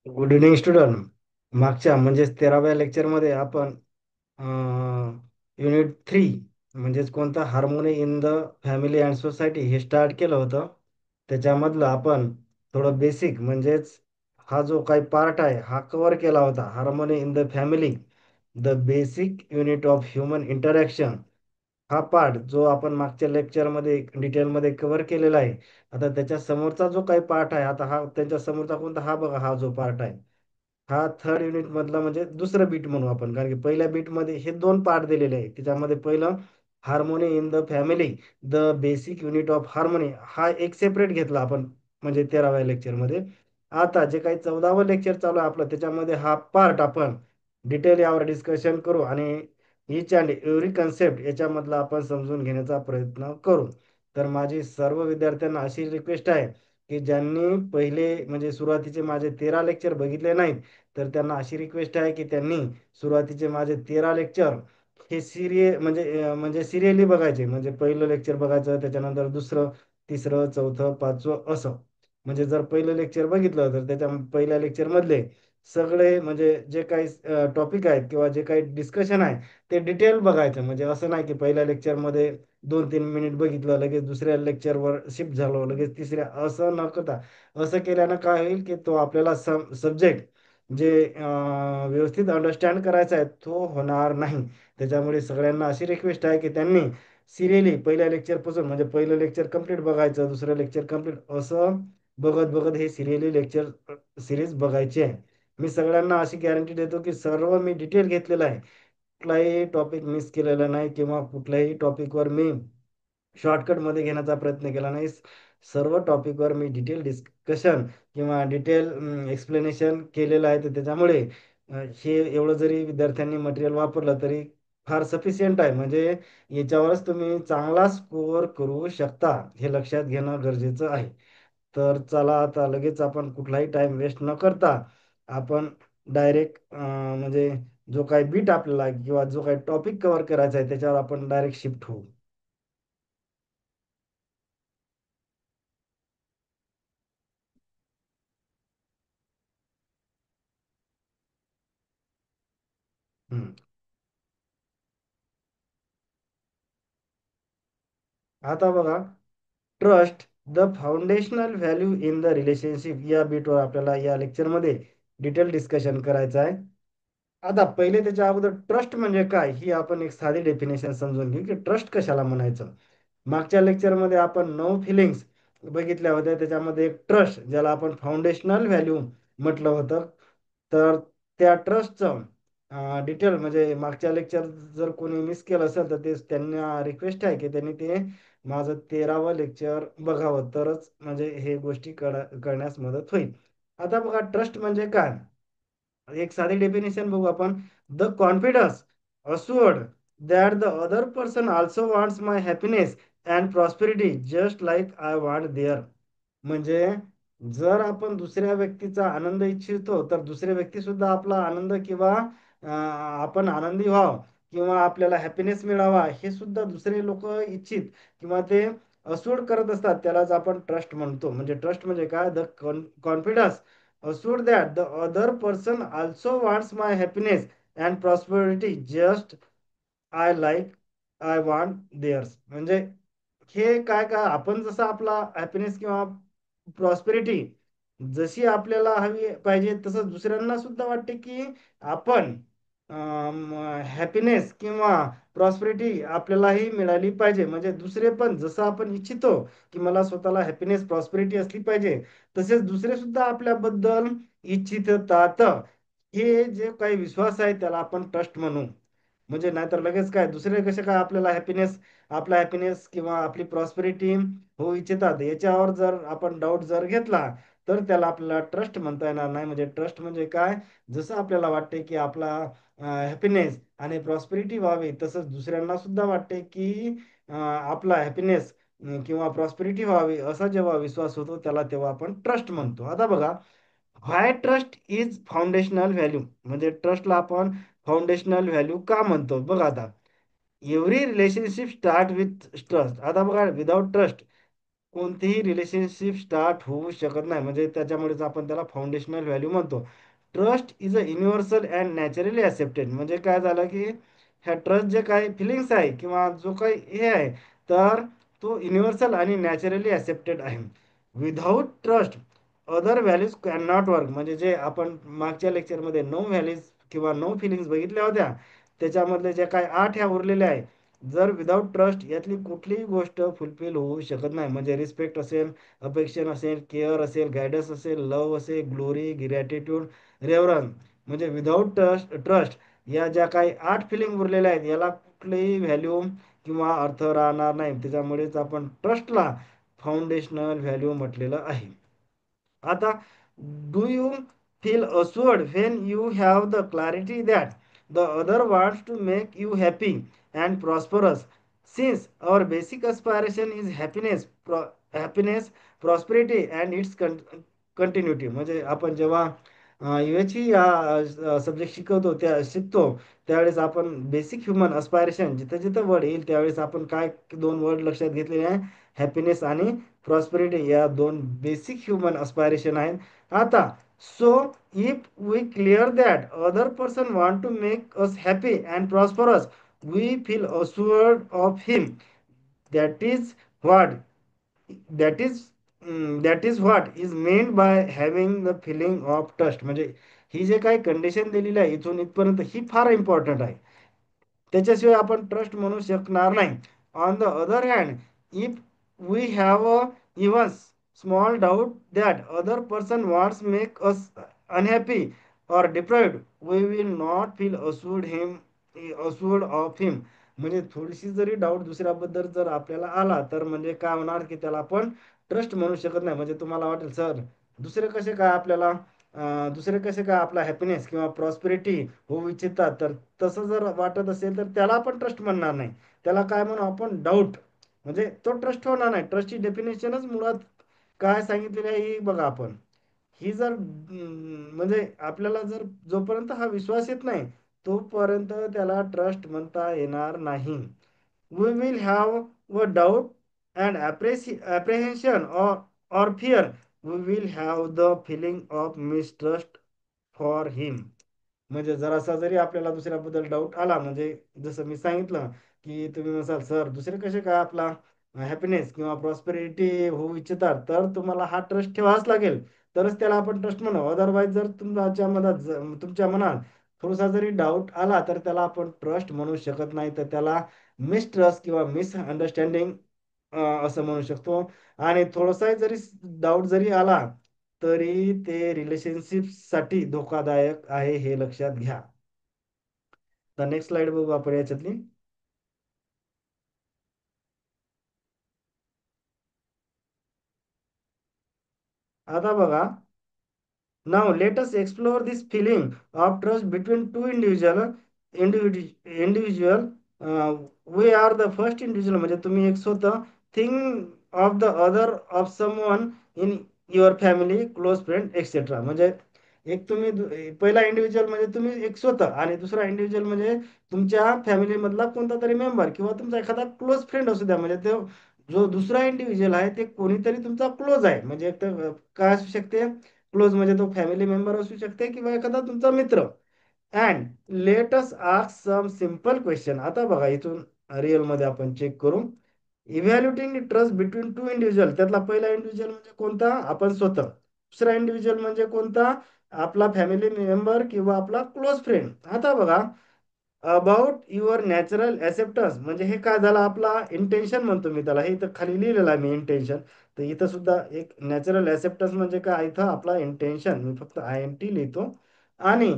Good evening student. मागच्या म्हणजेच 13व्या लेक्चरमध्ये आपण युनिट 3 म्हणजेच कोणता harmony in the family and society हे स्टार्ट केलं होतं. त्याच्यामधलं आपण थोडं बेसिक म्हणजेच हा जो काही पार्ट आहे हा कव्हर केला होता. Harmony in the family, the basic unit of human interaction, हा पार्ट जो आपण मागच्या लेक्चरमध्ये डिटेलमध्ये कव्हर केलेला आहे. आता त्याच्या समोरचा जो काही पार्ट आहे, आता हा त्यांच्या समोरचा कोणता, हा बघा हा जो पार्ट आहे हा थर्ड युनिट मधला म्हणजे दुसरं बीट म्हणू आपण, कारण की पहिल्या बीट मध्ये हे दोन पार्ट दिलेले आहे. त्याच्यामध्ये पहिलं harmony in the family, the basic unit of harmony, हा एक सेपरेट घेतला आपण म्हणजे 13व्या लेक्चर मध्ये. आता जे काही 14वं लेक्चर चालू आहे आपलं, त्याच्यामध्ये हा पार्ट आपण डिटेल यावर डिस्कशन करू आणि इच अँड एव्हरी कन्सेप्ट याच्यामधला आपण समजून घेण्याचा प्रयत्न करू. तर माझी सर्व विद्यार्थ्यांना अशी रिक्वेस्ट आहे की ज्यांनी पहिले म्हणजे सुरुवातीचे माझे 13 लेक्चर बघितले नाहीत, तर त्यांना अशी रिक्वेस्ट आहे की त्यांनी सुरुवातीचे माझे 13 लेक्चर हे म्हणजे सिरियली बघायचे. म्हणजे पहिलं लेक्चर बघायचं, त्याच्यानंतर दुसरं, तिसरं, चौथं, पाचवं असं. म्हणजे जर पहिलं लेक्चर बघितलं तर त्याच्या पहिल्या लेक्चर मधले सगळे म्हणजे जे काही टॉपिक आहेत किंवा जे काही डिस्कशन आहे ते डिटेल बघायचं. म्हणजे असं नाही की पहिल्या लेक्चरमध्ये 2-3 मिनिट बघितलं, लगेच दुसऱ्या लेक्चरवर शिफ्ट झालो, लगेच तिसऱ्या, असं न करता. असं केल्यानं काय होईल की तो आपल्याला सब्जेक्ट जे व्यवस्थित अंडरस्टँड करायचा आहे तो होणार नाही. त्याच्यामुळे सगळ्यांना अशी रिक्वेस्ट आहे की त्यांनी सिरियली पहिल्या लेक्चरपासून म्हणजे पहिलं लेक्चर कम्प्लीट बघायचं, दुसरं लेक्चर कम्प्लीट असं बघत बघत हे सिरियली लेक्चर सिरीज बघायची आहे. मी सगळ्यांना अशी गॅरंटी देतो की सर्व मी डिटेल घेतलेलं आहे, कुठलाही टॉपिक मिस केलेला नाही किंवा कुठल्याही टॉपिकवर मी शॉर्टकटमध्ये घेण्याचा प्रयत्न केला नाही. सर्व टॉपिकवर मी डिटेल डिस्कशन किंवा डिटेल एक्सप्लेनेशन केलेलं आहे. तर त्याच्यामुळे हे एवढं जरी विद्यार्थ्यांनी मटेरियल वापरलं तरी फार सफिशियंट आहे. म्हणजे याच्यावरच तुम्ही चांगला स्कोअर करू शकता, हे लक्षात घेणं गरजेचं आहे. तर चला आता लगेच आपण कुठलाही टाइम वेस्ट न करता आपण डायरेक्ट म्हणजे जो काही बीट आपल्याला किंवा जो काही टॉपिक कव्हर करायचा आहे त्याच्यावर आपण डायरेक्ट शिफ्ट होऊ. हम्म. आता बघा, trust, the foundational value in the relationship, या बीटवर आपल्याला या लेक्चरमध्ये डिटेल डिस्कशन करायचं आहे. आता पहिले त्याच्या अगोदर ट्रस्ट म्हणजे काय ही आपण एक साधी डेफिनेशन समजून घेऊ की ट्रस्ट कशाला म्हणायचं. मागच्या लेक्चरमध्ये आपण 9 फिलिंग्स बघितल्या होत्या. त्याच्यामध्ये एक ट्रस्ट ज्याला आपण फाउंडेशनल व्हॅल्यू म्हटलं होतं. तर त्या ट्रस्टचं डिटेल म्हणजे मागच्या लेक्चर जर कोणी मिस केलं असेल तर ते त्यांना रिक्वेस्ट आहे की त्यांनी ते माझं 13वं लेक्चर बघावं, तरच म्हणजे हे गोष्टी करण्यास मदत होईल. आता बघा, ट्रस्ट म्हणजे काय, एक साधी डेफिनेशन बघू आपण. The confidence assured that the other person also wants my happiness and prosperity just like I want their. म्हणजे जर आपण दुसऱ्या व्यक्तीचा आनंद इच्छितो तर दुसरे व्यक्ती सुद्धा आपला आनंद किंवा आपण आनंदी व्हावं किंवा आपल्याला हॅपीनेस मिळावा हे सुद्धा दुसरे लोक इच्छित किंवा ते असूड करत असतात. त्यालाच आपण ट्रस्ट म्हणतो. म्हणजे ट्रस्ट म्हणजे काय, the confidence assured that the other person also wants my happiness and prosperity just I like I want theirs. म्हणजे हे काय काय, आपण जसं आपला हॅपीनेस किंवा प्रॉस्पेरिटी जशी आपल्याला हवी पाहिजे तसं दुसऱ्यांना सुद्धा वाटते की आपण हॅपीनेस किंवा प्रॉस्पेरिटी आपल्यालाही मिळाली पाहिजे. म्हणजे दुसरे पण जसं आपण इच्छितो की मला स्वतःला हॅपीनेस प्रॉस्पेरिटी असली पाहिजे, तसेच दुसरे सुद्धा आपल्याबद्दल इच्छितात. हे जे काही विश्वास आहे त्याला आपण ट्रस्ट म्हणू. म्हणजे नाहीतर लगेच काय दुसरे कसे काय आपल्याला हॅपीनेस, आपला हॅपीनेस किंवा आपली प्रॉस्पेरिटी होऊ इच्छितात याच्यावर जर आपण डाऊट जर घेतला तर त्याला आपल्याला ट्रस्ट म्हणता येणार नाही. म्हणजे ट्रस्ट म्हणजे काय, जसं आपल्याला वाटते की आपला हॅपीनेस आणि प्रॉस्पेरिटी व्हावी तसंच दुसऱ्यांना सुद्धा वाटते की आपला हॅपीनेस किंवा प्रॉस्पेरिटी व्हावी असा जेव्हा विश्वास होतो त्याला तेव्हा आपण ट्रस्ट म्हणतो. आता बघा, व्हाय ट्रस्ट इज फाउंडेशनल व्हॅल्यू, म्हणजे ट्रस्टला आपण फाउंडेशनल व्हॅल्यू का म्हणतो. बघा आता, every relationship start with trust. आता बघा, विदाउट ट्रस्ट कोणतेही रिलेशनशिप स्टार्ट होऊ शकत नाही, म्हणजे त्याच्यामुळेच आपण त्याला फाउंडेशनल व्हॅल्यू म्हणतो. Trust is a universal and naturally accepted. म्हणजे काय झालं की ह्या ट्रस्ट जे काही फिलिंग्स आहे किंवा जो काही हे आहे, तर तो युनिव्हर्सल आणि नॅचरली ॲक्सेप्टेड आहे. Without trust other values can not work. म्हणजे जे आपण मागच्या लेक्चरमध्ये 9 व्हॅल्यूज किंवा 9 फिलिंग्स बघितल्या होत्या, त्याच्यामधले जे काही 8 ह्या उरलेल्या आहे, जर विदाऊट ट्रस्ट यातली कुठलीही गोष्ट फुलफिल होऊ शकत नाही. म्हणजे रिस्पेक्ट असेल, अफेक्शन असेल, केअर असेल, गायडन्स असेल, लव असेल, ग्लोरी, ग्रॅटिट्यूड, रेव्हरन्स. म्हणजे विदाऊट ट्रस्ट या ज्या काही 8 फिलिंग उरलेल्या आहेत, याला कुठलीही व्हॅल्यू किंवा अर्थ राहणार नाही. त्याच्यामुळेच आपण ट्रस्टला फाउंडेशनल व्हॅल्यू म्हटलेलं आहे. आता, do you feel assured when you have the clarity that the other wants to make you happy and prosperous? Since our basic aspiration is happiness, prosperity, and its continuity. म्हणजे आपण जेव्हा UH या subject शिकतो त्यावेळेस आपण basic human अस्पायरेशन जिथं जिथं word येईल त्यावेळेस आपण काय दोन वर्ड लक्षात घेतलेले आहे, हॅपीनेस आणि प्रॉस्पेरिटी, या दोन बेसिक ह्युमन अस्पायरेशन आहेत. आता, so if we clear that other person want to make us happy and prosperous, we feel assured of him. That is what that is that is what is meant by having the feeling of trust. म्हणजे ही जे काही condition दिलेली आहे इथून इथपर्यंत ही फार important आहे. त्याच्याशिवाय आपण ट्रस्ट म्हणू शकणार नाही. On the other hand, if we have even small doubt that other person wants make us unhappy or deprived, we will not feel assured of him. म्हणजे थोडीशी जरी डाऊट दुसऱ्याबद्दल जर आपल्याला आला तर म्हणजे काय होणार की त्याला आपण ट्रस्ट म्हणू शकत नाही. म्हणजे तुम्हाला वाटेल सर दुसरे कसे काय आपल्याला दुसरे कसे काय आपला हॅपीनेस किंवा प्रॉस्पेरिटी होऊ इच्छितात, तर तसं जर वाटत असेल तर त्याला आपण ट्रस्ट म्हणणार नाही. त्याला काय म्हणू आपण, डाऊट. म्हणजे तो ट्रस्ट होणार नाही. ट्रस्टची डेफिनेशनच मुळात काय सांगितलेली आहे ही बघा आपण. ही जर म्हणजे आपल्याला जर जोपर्यंत हा विश्वास येत नाही तोपर्यंत त्याला ट्रस्ट म्हणता येणार नाही. We will have a doubt and apprehension or fear. We will have the feeling of mistrust for him. म्हणजे जरासा जरी आपल्याला दुसऱ्याबद्दल डाऊट आला, म्हणजे जसं मी सांगितलं की तुम्ही म्हणाल सर दुसरे कसे काय आपला हॅपीनेस किंवा प्रॉस्पेरिटी होऊ इच्छितात, तर तुम्हाला हा ट्रस्ट ठेवावाच लागेल. तरच त्याला आपण ट्रस्ट म्हणू. अदरवाईज जर तुमच्या मनात थोडासा जरी डाऊट आला तर त्याला आपण ट्रस्ट म्हणू शकत नाही. तर त्याला मिसट्रस्ट किंवा मिसअंडरस्टँडिंग असं म्हणू शकतो. आणि थोडासा जरी डाऊट जरी आला तरी ते रिलेशनशिप साठी धोकादायक आहे, हे लक्षात घ्या. तर नेक्स्ट स्लाइड बघू आपण याच्यातली. आता बघा, now let us explore this feeling of trust between two individual. We are the first individual. म्हणजे तुम्ही एक स्वतः think of the other of someone in your family, close friend, etc. म्हणजे एक तुम्ही पहिला इंडिव्हिज्युअल म्हणजे तुम्ही एक स्वतः, आणि दुसरा इंडिव्हिज्युअल म्हणजे तुमच्या फॅमिली मधला कोणता तरी मेंबर किंवा तुमचा एखादा क्लोज फ्रेंड असू द्या. म्हणजे तो जो दुसरा इंडिव्हिज्युअल आहे ते कोणीतरी तुमचा क्लोज आहे. म्हणजे एक तर काय असू शकते, क्लोज म्हणजे तो फॅमिली मेंबर असू शकते किंवा एखादा तुमचा मित्र. And let us ask some simple question. आता बघा इथून रिअल मध्ये आपण चेक करू. Evaluating trust between two individual. त्यातला पहिला इंडिव्हिज्युअल म्हणजे कोणता, आपण स्वतः. दुसरा इंडिव्हिज्युअल म्हणजे कोणता, आपला फॅमिली मेंबर किंवा आपला क्लोज फ्रेंड. आता बघा, अबाउट युअर नॅचरल ॲक्सेप्टन्स. म्हणजे हे काय झालं, आपला इंटेन्शन म्हणतो मी त्याला. हे इथं खाली लिहिलेलं आहे मी इंटेन्शन. तर इथं सुद्धा एक नॅचरल ॲक्सेप्टन्स म्हणजे काय, इथं आपला इंटेन्शन मी फक्त INT लिहितो. आणि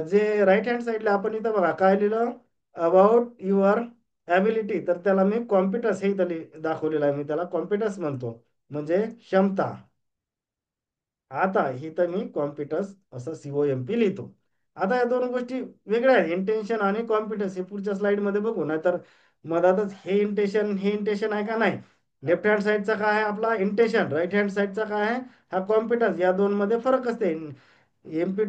जे राईट हँड साईडला आपण इथं बघा काय लिहिलं, अबाउट युअर ॲबिलिटी. तर त्याला मी कॉम्पिटन्स हे इथं दाखवलेलं आहे. मी त्याला कॉम्पिटन्स म्हणतो, म्हणजे क्षमता. आता इथं मी कॉम्पिटन्स असं COMP लिहितो. आता या दोन गोष्टी वेगळ्या आहेत, इंटेन्शन आणि कॉम्पिटन्स. हे पुढच्या स्लाइडमध्ये बघू. नाहीतर मधातच हे इंटेन्शन आहे का नाही. लेफ्ट हँड साईडचा काय आहे आपला इंटेन्शन, राईट हँड साईडचा काय आहे हा कॉम्पिटन्स. या दोन मध्ये फरक असते. एमपी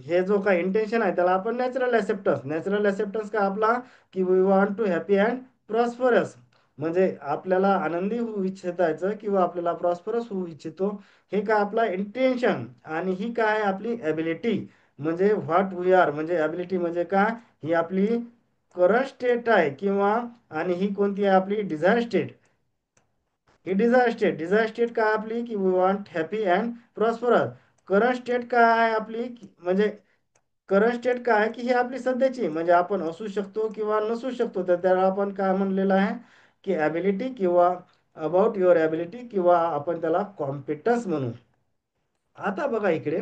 हे जो काय इंटेन्शन आहे त्याला आपण नॅचरल ॲक्सेप्टन्स. नॅचरल ॲक्सेप्टन्स का आपला की we want to happy and prosperous. म्हणजे आपल्याला आनंदी होऊ इच्छितायचं किंवा आपल्याला प्रॉस्परस होऊ इच्छितो, हे काय आपला इंटेन्शन, आणि ही काय आपली ॲबिलिटी, म्हणजे व्हॉट वी आर, म्हणजे ॲबिलिटी म्हणजे काय, ही आपली करंट स्टेट आहे, किंवा आणि ही कोणती आहे आपली डिझायर स्टेट. ही डिझायर स्टेट काय आपली, की we want happy and prosperous. Current state काय आहे आपली, म्हणजे करंट स्टेट काय आहे, की ही आपली सध्याची, म्हणजे आपण असू शकतो किंवा नसू शकतो, तर त्याला आपण काय म्हणलेलं आहे, की ॲबिलिटी, किंवा अबाउट युअर ॲबिलिटी, किंवा आपण त्याला कॉम्पिटन्स म्हणू. आता बघा इकडे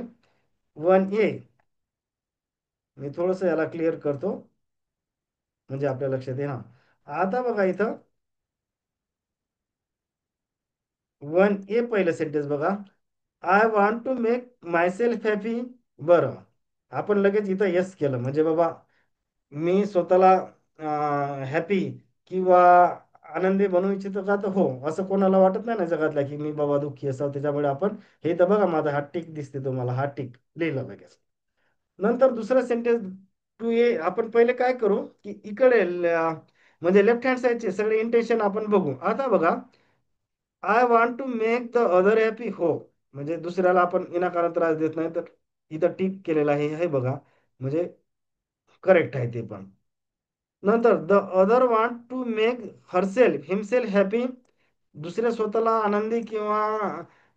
1A, मी थोडंसं याला क्लिअर करतो, म्हणजे आपल्या लक्षात येणार. आता बघा इथं 1A पहिलं सेंटेन्स बघा. I want to make myself happy. बरं, आपण लगेच इथं येस केलं, म्हणजे बाबा मी स्वतःला हॅपी किंवा आनंदी बनवू इच्छितो का, तर हो, असं कोणाला वाटत नाही ना जगातल्या, की मी बाबा दुःखी असावं, त्याच्यामुळे आपण हे, तर बघा माझा हा टिक दिसते तुम्हाला, हा टिक लिहिलं लगेच. नंतर दुसरं सेंटेन्स 2A, आपण पहिले काय करू, की इकडे म्हणजे लेफ्ट हँड साईडचे सगळे इंटेन्शन आपण बघू. आता बघा, I want to make the other happy. हो, म्हणजे दुसऱ्याला आपण विनाकारण त्रास देत नाही, तर इथं टिक केलेलं आहे, हे बघा, म्हणजे करेक्ट आहे ते पण. नंतर the other want to make herself himself happy. दुसऱ्या स्वतःला आनंदी किंवा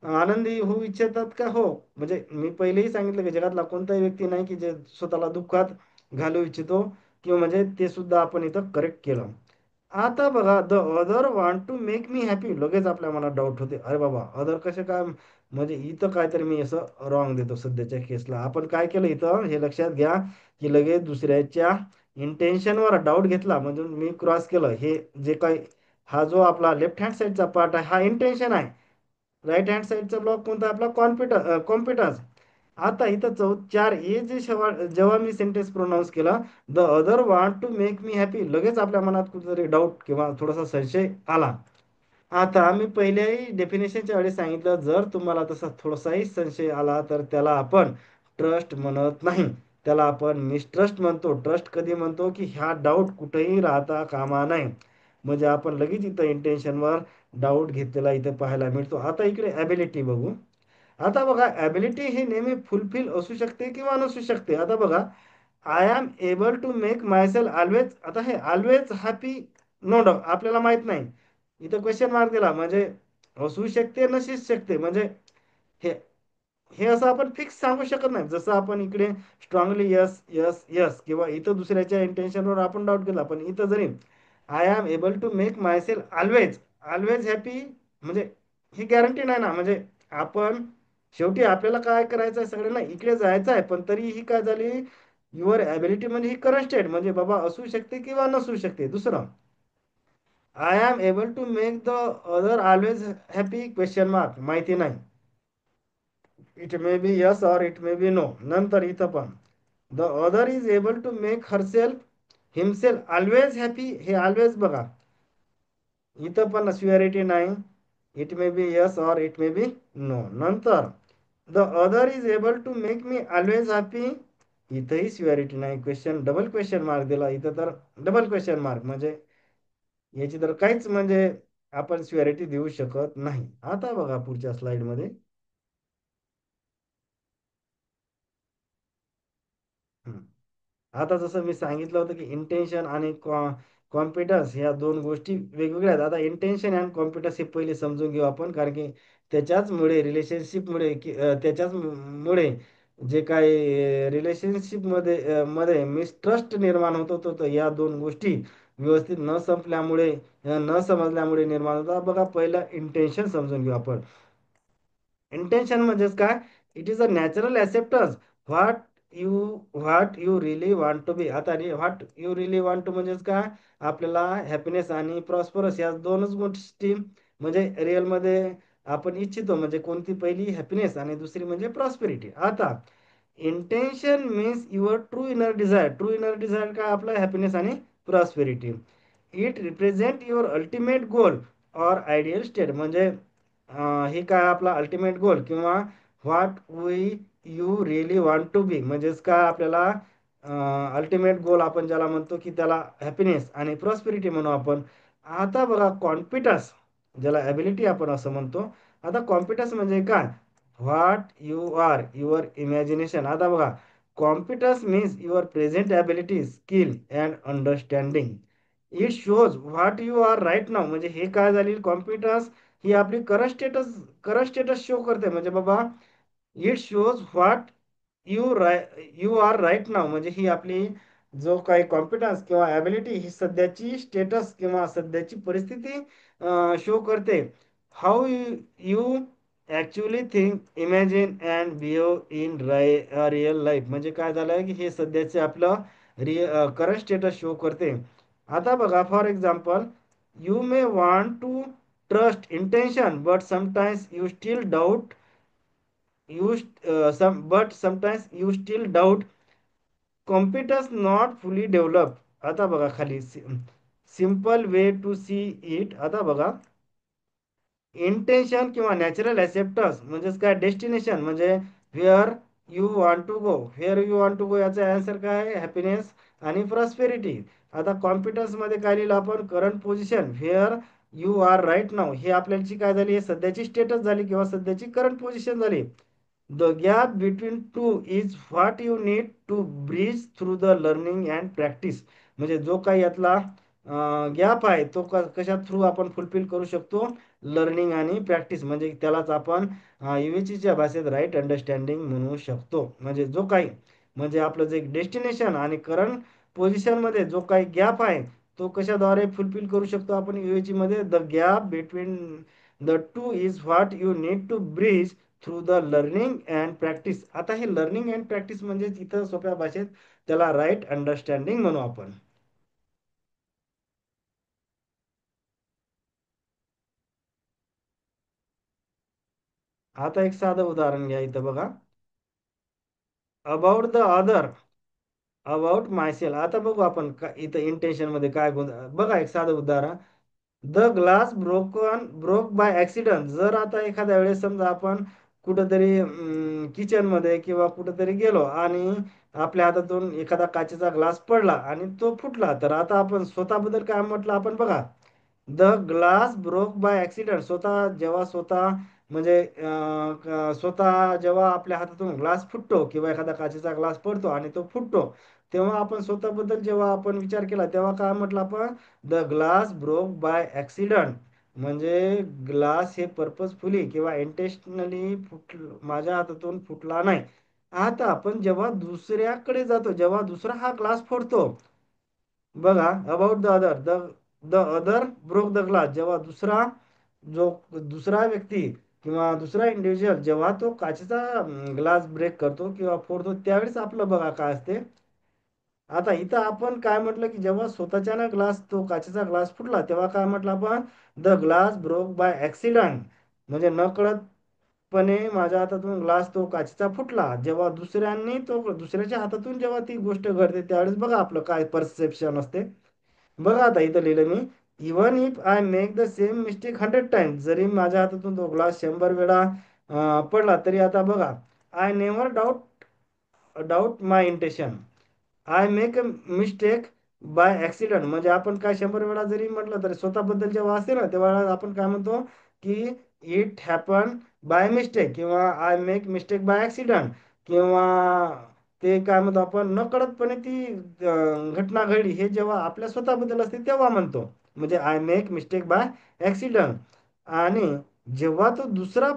आनंदी होऊ इच्छितात का, हो, म्हणजे मी पहिलेही सांगितलं की जगातला कोणताही व्यक्ती नाही की जे स्वतःला दुःखात घालू इच्छितो, किंवा म्हणजे ते सुद्धा आपण इथं करेक्ट केलं. आता बघा, the other want to make me happy, लगेच आपल्या मनात डाऊट होते, अरे बाबा अदर कसे काय, म्हणजे इथं काहीतरी मी असं रॉंग देतो सध्याच्या केसला. आपण काय केलं इथं हे लक्षात घ्या, की लगेच दुसऱ्याच्या इंटेन्शनवर डाऊट घेतला, म्हणजे मी क्रॉस केलं हे जे काही, हा जो आपला लेफ्ट हँड साईडचा पार्ट आहे हा इंटेन्शन आहे. राईट हँड साईडचा ब्लॉक कोणता आपला कॉम्पिटन्स. आता इथं 4A जे जेव्हा मी सेंटेन्स प्रोनाऊन्स केला, the other want to make me happy, लगेच आपल्या मनात कुठेतरी डाऊट किंवा थोडासा संशय आला. आता मी पहिल्याही डेफिनेशनच्या वेळेस सांगितलं, जर तुम्हाला तसा थोडासाही संशय आला तर त्याला आपण ट्रस्ट म्हणत नाही, त्याला आपण मिसट्रस्ट म्हणतो. ट्रस्ट कधी म्हणतो, की ह्या डाऊट कुठेही राहता कामा नाही, म्हणजे आपण लगेच इथं इंटेन्शनवर डाऊट घेतलेला इथं पाहायला मिळतो. आता इकडे ॲबिलिटी बघू. आता बघा, ॲबिलिटी ही नेहमी फुलफिल असू शकते किंवा नसू शकते. आता बघा, I am able to make myself always, आता हे ऑलवेज हॅपी, नो डाऊट आपल्याला माहित नाही, इथं क्वेश्चन मार्क दिला, म्हणजे असू शकते नशीच शकते, म्हणजे हे हे असं आपण फिक्स सांगू शकत नाही. जसं आपण इकडे स्ट्रॉंगली यस यस यस, किंवा इथं दुसऱ्याच्या इंटेन्शनवर आपण डाऊट केला, पण इथं जरी I am able to make myself always always happy, म्हणजे ही गॅरंटी नाही ना, म्हणजे आपण शेवटी आपल्याला काय करायचं आहे, सगळ्यांना इकडे जायचं आहे, पण तरी ही काय झाली, युअर ॲबिलिटी म्हणजे ही करंट स्टेट, म्हणजे बाबा असू शकते किंवा नसू शकते. दुसरं, I am able to make the other always happy, question mark, माहिती नाही, इट मे बी यस और इट मे बी नो. नंतर इथं पण the other is able to make herself himself always happy, हे ऑलवेज बघा, इथं पण स्युअरिटी नाही, इट मे बी यस और इट मे बी नो. नंतर the other is able to make me always happy, इथंही स्युअरिटी नाही, क्वेश्चन डबल क्वेश्चन मार्क दिला इथं, तर डबल क्वेश्चन मार्क, म्हणजे याची तर काहीच म्हणजे आपण स्युअरिटी देऊ शकत नाही. आता बघा पुढच्या स्लाइडमध्ये. हं. आता जसं मी सांगितलं होतं, की इंटेन्शन आणि कॉम्पिटन्स ह्या दोन गोष्टी वेगवेगळ्या आहेत. आता इंटेन्शन आणि कॉम्पिटन्स हे पहिले समजून घेऊ आपण, कारण की त्याच्याचमुळे रिलेशनशिपमुळे, त्याच्याच मुळे जे काही रिलेशनशिपमध्ये मध्ये मिसट्रस्ट निर्माण होत होतो, तर या दोन गोष्टी व्यवस्थित न संपल्यामुळे, न समजल्यामुळे निर्माण होतात. बघा, पहिलं इंटेन्शन समजून घेऊ आपण. इंटेन्शन म्हणजेच काय, it is a natural acceptance what you really want to be. आता what you really want to म्हणजेच काय, आपल्याला हॅपीनेस आणि प्रॉस्परस या दोनच गोष्टी म्हणजे रिअलमध्ये आपण इच्छितो, म्हणजे कोणती, पहिली हॅपीनेस आणि दुसरी म्हणजे प्रॉस्पेरिटी. आता intention means your true inner desire. True inner desire काय, आपला हॅपीनेस आणि prosperity. It represent your ultimate goal or ideal state, म्हणजे हे काय आपला अल्टिमेट गोल, किंवा what we you really want to be, म्हणजेच काय आपल्याला अल्टिमेट गोल आपण ज्याला म्हणतो, की त्याला हॅपीनेस आणि प्रॉस्पेरिटी म्हणू आपण. आता बघा कॉन्फिडन्स, ज्याला ॲबिलिटी आपण असं म्हणतो. आता कॉन्फिडन्स म्हणजे काय? What you are your imagination. आता बघा, confidence means your present ability skill and understanding. It shows what you are right now. म्हणजे हे काय झाली कॉन्फिडन्स, ही आपली करंट स्टेटस शो करते. म्हणजे बाबा, it shows what you are right now. म्हणजे ही आपली जो काही कॉन्फिडन्स किंवा ॲबिलिटी, ही सध्याची स्टेटस किंवा सध्याची परिस्थिती शो करते. How you actually think, imagine and behave in real life. म्हणजे काय झालं की हे सध्याचे आपलं करंट स्टेटस शो करते. आता बघा, for example, you may want to trust intention but sometimes you still doubt, sometimes you still doubt computers not fully developed. आता बघा खाली, simple way to see it. आता बघा, इंटेन्शन किंवा नॅचरल ॲक्सेप्टन्स म्हणजेच काय, डेस्टिनेशन म्हणजे where you want to go. Where you want to go याचा आन्सर काय आहे? हॅपीनेस आणि प्रॉस्पेरिटी. आता कॉन्फिडन्समध्ये काय लिहिलं आपण? Current position where you are right now. हे आपल्याची काय झाली? हे सध्याची स्टेटस झाली किंवा सध्याची करंट पोझिशन झाली. The gap between two is what you need to bridge through the learning and practice. म्हणजे जो काही यातला गॅप आहे तो कशा थ्रू आपण फुलफिल करू शकतो? लर्निंग आणि प्रॅक्टिस. म्हणजे त्यालाच आपण च्या भाषेत राईट अंडरस्टँडिंग म्हणू शकतो. म्हणजे जो काही, म्हणजे आपलं जे डेस्टिनेशन आणि करंट पोझिशनमध्ये जो काही गॅप आहे, तो कशाद्वारे फुलफिल करू शकतो आपण यूएची मध्ये? The gap between the two is what you need to bridge through the learning and practice. आता हे लर्निंग अँड प्रॅक्टिस म्हणजे इथं सोप्या भाषेत त्याला राईट अंडरस्टँडिंग म्हणू आपण. आता एक साधं उदाहरण घ्या इथं बघा. About the other, about myself. आता बघू आपण इथं इंटेन्शन मध्ये काय बघा एक साधं उदाहरण. The glass broke by accident. जर आता एखाद्या वेळेस समजा आपण कुठंतरी किचन मध्ये किंवा कुठंतरी गेलो आणि आपल्या हातातून एखादा काचेचा ग्लास पडला आणि तो फुटला, तर आता आपण स्वतःबद्दल काय म्हटलं आपण बघा? The glass broke by accident. स्वतः म्हणजे स्वतः जेव्हा आपल्या हातातून ग्लास फुटतो किंवा एखादा काचेचा ग्लास पडतो आणि तो फुटतो, तेव्हा आपण स्वतःबद्दल जेव्हा आपण विचार केला तेव्हा काय म्हटलं आपण? The glass broke by accident. म्हणजे ग्लास हे पर्पजफुली किंवा इंटेन्शनली माझ्या हातातून फुटला नाही. आता आपण जेव्हा दुसऱ्याकडे जातो, जेव्हा दुसरा हा ग्लास फोडतो, बघा, about the other, the the other broke the glass. जेव्हा जो दुसरा व्यक्ती किंवा दुसरा इंडिव्हिज्युअल जेव्हा तो काचेचा ग्लास ब्रेक करतो किंवा फोडतो, त्यावेळेस आपलं बघा काय असते. आता इथं आपण काय म्हटलं की जेव्हा स्वतःच्यानं ग्लास, तो काचेचा ग्लास फुटला, तेव्हा काय म्हटलं आपण? The glass broke by accident. म्हणजे नकळतपणे माझ्या हातातून ग्लास तो काचेचा फुटला. जेव्हा दुसऱ्याच्या हातातून जेव्हा ती गोष्ट घडते, त्यावेळेस बघा आपलं काय परसेप्शन असते. बघा आता इथं लिहिलं मी, even if I make the same mistake 100 times. जरी माझ्या हातातून तो ग्लास 100 वेळा पडला, तरी आता बघा, I never doubt my intention. I make a mistake by accident. म्हणजे आपण काय 100 वेळा जरी म्हटलं तरी स्वतःबद्दल जेव्हा असते ना, तेव्हा आपण काय म्हणतो की इट हॅपन बाय मिस्टेक किंवा I make mistake by accident. किंवा ते काय म्हणतो आपण, नकळतपणे ती घटना घडली, हे जेव्हा आपल्या स्वतःबद्दल असते तेव्हा म्हणतो. म्हणजे I make mistake by accident. आणि जेव्हा तो दुसरा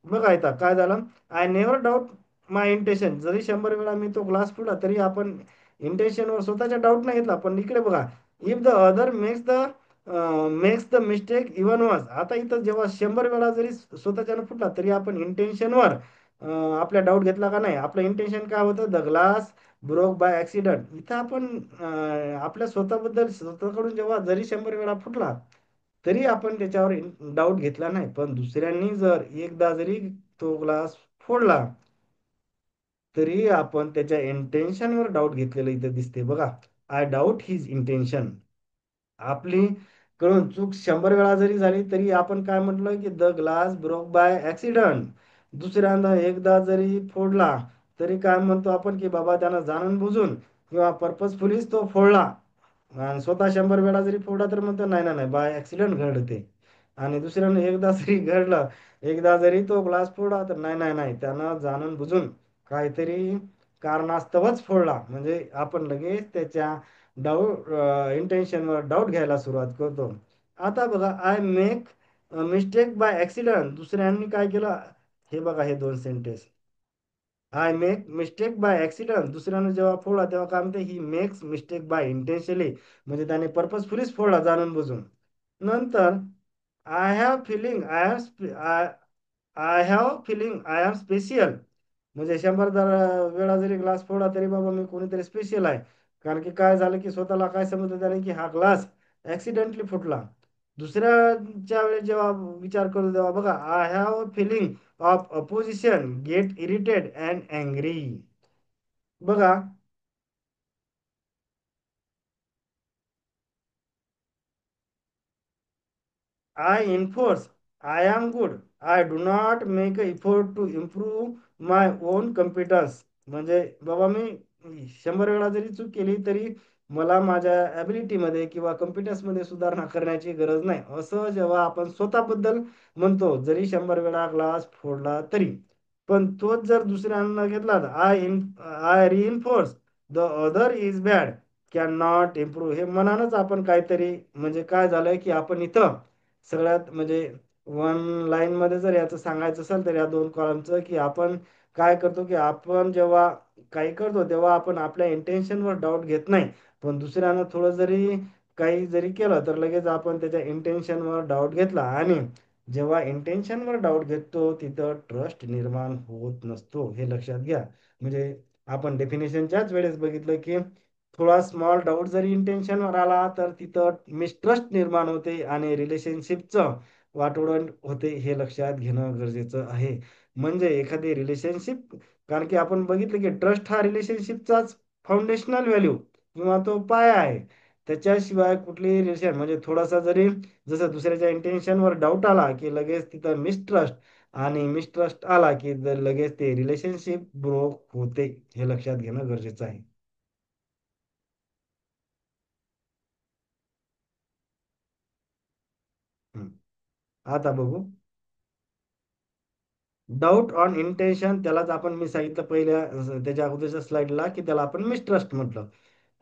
बघा इथं काय झालं? I never doubt my intention. जरी 100 वेळा मी तो ग्लास फुटला, तरी आपण इंटेन्शनवर स्वतःच्या डाऊट नाही घेतला. पण इकडे बघा, if the other makes the mistake even once. आता इथं जेव्हा 100 वेळा जरी स्वतःच्यानं फुटला, तरी आपण इंटेन्शनवर आपल्या डाऊट घेतला का नाही? आपलं इंटेन्शन काय होतं? The glass broke by accident. इथं आपण आपल्या स्वतःबद्दल स्वतःकडून जेव्हा जरी 100 वेळा फुटला, तरी आपण त्याच्यावर डाऊट घेतला नाही. पण दुसऱ्यांनी जर एकदा जरी तो ग्लास फोडला, तरी आपण त्याच्या इंटेन्शनवर डाऊट घेतलेलं इथं दिसते बघा. I doubt his intention. आपली कळून चूक 100 वेळा जरी झाली, तरी आपण काय म्हटलं की the glass broke by accident. दुसऱ्यांदा एकदा जरी फोडला, तरी काय म्हणतो आपण की बाबा त्यानं जाणून बुजून किंवा पर्पजफुलीच तो फोडला. आणि स्वतः 100 वेळा जरी फोडला तर म्हणतो नाही नाही नाही बाय ऍक्सिडेंट घडलं ते. आणि दुसऱ्यानं एकदा जरी घडलं, एकदा जरी तो ग्लास फोडला तर नाही नाही नाही त्यानं जाणून बुजून काहीतरी कारणास्तवच फोडला, म्हणजे आपण लगेच त्याच्या डाऊट इंटेन्शनवर डाऊट घ्यायला सुरुवात करतो. आता बघा, I make mistake by accident, दुसऱ्यांनी काय केलं, हे बघा हे दोन sentence. I make mistake by accident, दुसऱ्यानं जेव्हा फोडला तेव्हा काय म्हणते, he makes mistake by intentionally, म्हणजे त्याने पर्पजफुलीच फोडला जाणून बुजून. नंतर I have feeling I have feeling I am special, म्हणजे 100 वेळा जरी ग्लास फोडला तरी बाबा मी कोणीतरी स्पेशल आहे. कारण की काय झालं की स्वतःला काय समजलं त्याने की हा ग्लास ऍक्सिडेंटली फुटला. दुसऱ्याच्या वेळेस जेव्हा विचार करू तेव्हा बघा, I have feeling of opposition, get irritated and angry. बघा, I enforce I am good, I do not make a effort to improve my own competence, म्हणजे बाबा मी 100 वेळा जरी चूक केली तरी मला माझ्या ॲबिलिटीमध्ये किंवा कॉम्पिटन्समध्ये सुधारणा करण्याची गरज नाही, असं जेव्हा आपण स्वतःबद्दल म्हणतो, जरी 100 वेळा ग्लास फोडला तरी. पण तोच जर दुसऱ्यांना घेतला तर I reinforce the other is bad, can not improve, हे मनानच आपण काहीतरी, म्हणजे काय झालंय की आपण इथं सगळ्यात म्हणजे वन लाईन मध्ये जर याचं सांगायचं असेल तर या दोन कॉलमचं, की आपण काय करतो की आपण जेव्हा काही करतो तेव्हा आपण आपल्या इंटेन्शनवर डाऊट घेत नाही. पण दुसऱ्यानं थोडं जरी काही जरी केलं तर लगेच आपण त्याच्या इंटेन्शनवर डाऊट घेतला, आणि जेव्हा इंटेन्शनवर डाऊट घेतो तिथं ट्रस्ट निर्माण होत नसतो, हे लक्षात घ्या. म्हणजे आपण डेफिनेशनच्याच वेळेस बघितलं की थोडा स्मॉल डाऊट जरी इंटेन्शनवर आला तर तिथं मिसट्रस्ट निर्माण होते आणि रिलेशनशिपचं वाटोळं होते, हे लक्षात घेणं गरजेचं आहे. म्हणजे एखादी रिलेशनशिप, कारण की आपण बघितलं की ट्रस्ट हा रिलेशनशिपचाच फाउंडेशनल व्हॅल्यू किंवा तो पाया आहे. त्याच्याशिवाय कुठलीही रिलेशन, म्हणजे थोडासा जरी जसं दुसऱ्याच्या इंटेन्शनवर डाऊट आला की लगेच तिथं मिसट्रस्ट, आणि मिसट्रस्ट आला की लगेच ते रिलेशनशिप ब्रोक होते, हे लक्षात घेणं गरजेचं आहे. हं. आता बघू, डाऊट ऑन इंटेन्शन, त्यालाच आपण मी सांगितलं पहिल्या त्याच्या अगोदरच्या स्लाइडला की त्याला आपण मिसट्रस्ट म्हटलं.